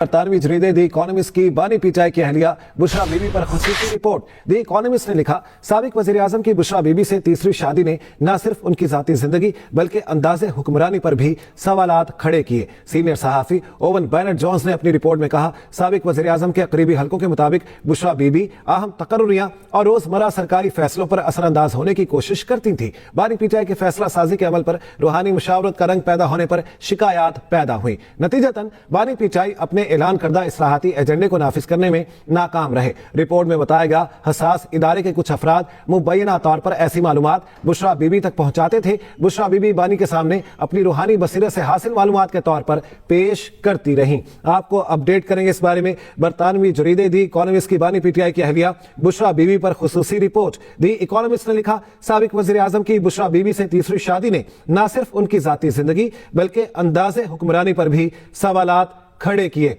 برطانوی جریدے دی اکانومسٹ کی بانی پی ٹی آئی کی اہلیہ بشریٰ بی بی پر خصوصی رپورٹ۔ دی اکانومسٹ نے لکھا، سابق وزیر اعظم کی بشریٰ بی بی سے تیسری شادی نے نہ صرف ان کی ذاتی زندگی بلکہ انداز حکمرانی پر بھی سوالات کھڑے کیے۔ سینئر صحافی اوون بینٹ جونز نے اپنی رپورٹ میں کہا، سابق وزیر اعظم کے قریبی حلقوں کے مطابق بشریٰ بی بی اہم تقرریاں اور روزمرہ سرکاری فیصلوں پر اثر انداز ہونے کی کوشش کرتی تھیں۔ بانی پی ٹی آئی کے فیصلہ سازی کے عمل پر روحانی مشاورت کا رنگ پیدا ہونے پر شکایات پیدا ہوئیں۔ نتیجتاً بانی پی ٹی آئی اپنے اعلان کردہ اصلاحاتی ایجنڈے کو نافذ کرنے میں ناکام رہے۔ رپورٹ میں بتایا گیا، حساس ادارے کے کچھ افراد مبینہ طور پر ایسی معلومات بشریٰ بی بی تک پہنچاتے تھے۔ بشریٰ بی بی بانی کے سامنے اپنی روحانی بصیرت سے حاصل معلومات کے طور پر پیش کرتی رہیں۔ آپ کو اپڈیٹ کریں گے اس بارے میں۔ برطانوی جریدے دی اکانومسٹ کی بانی پی ٹی آئی کی اہلیہ بشریٰ بی بی پر خصوصی رپورٹ۔ دی اکانومسٹ نے لکھا، سابق وزیر اعظم کی بشریٰ بی بی سے تیسری شادی نے نہ صرف ان کی ذاتی زندگی بلکہ انداز حکمرانی پر بھی سوالات کھڑے کیے۔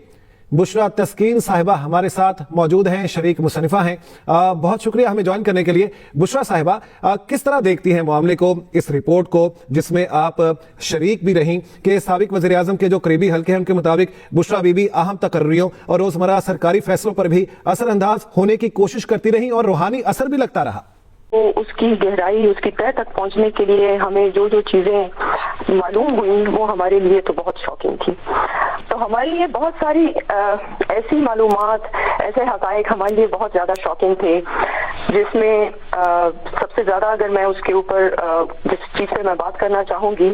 بشریٰ تسکین صاحبہ ہمارے ساتھ موجود ہیں، شریک مصنفہ ہیں۔ بہت شکریہ ہمیں جوائن کرنے کے لیے۔ بشریٰ صاحبہ، کس طرح دیکھتی ہیں معاملے کو، اس رپورٹ کو جس میں آپ شریک بھی رہیں کہ سابق وزیر اعظم کے جو قریبی حلقے ہیں ان کے مطابق بشریٰ بی بی اہم تقرریوں اور روزمرہ سرکاری فیصلوں پر بھی اثر انداز ہونے کی کوشش کرتی رہیں اور روحانی اثر بھی لگتا رہا؟ اس کی گہرائی، اس کی تہہ تک پہنچنے کے لیے ہمیں جو چیزیں معلوم ہوئی وہ ہمارے لیے تو بہت شاکنگ تھی۔ تو ہمارے لیے بہت ساری ایسی معلومات، ایسے حقائق ہمارے لیے بہت زیادہ شاکنگ تھے، جس میں سب سے زیادہ اگر میں اس کے اوپر جس چیز سے میں بات کرنا چاہوں گی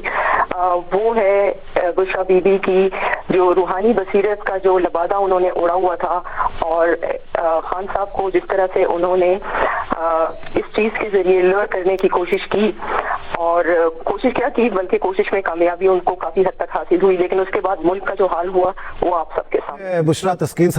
وہ ہے بشریٰ بی بی کی جو روحانی بصیرت کا جو لبادہ انہوں نے اوڑھا ہوا تھا، اور خان صاحب کو جس طرح سے انہوں نے اس چیز کے ذریعے لڑ کرنے کی کوشش کی، اور کوشش کیا کی بلکہ کوشش میں کامیابی ان کو کافی حد تک حاصل ہوئی، لیکن اس کے بعد ملک کا جو حال ہوا وہ آپ سب کے سامنے۔ بشریٰ تسکین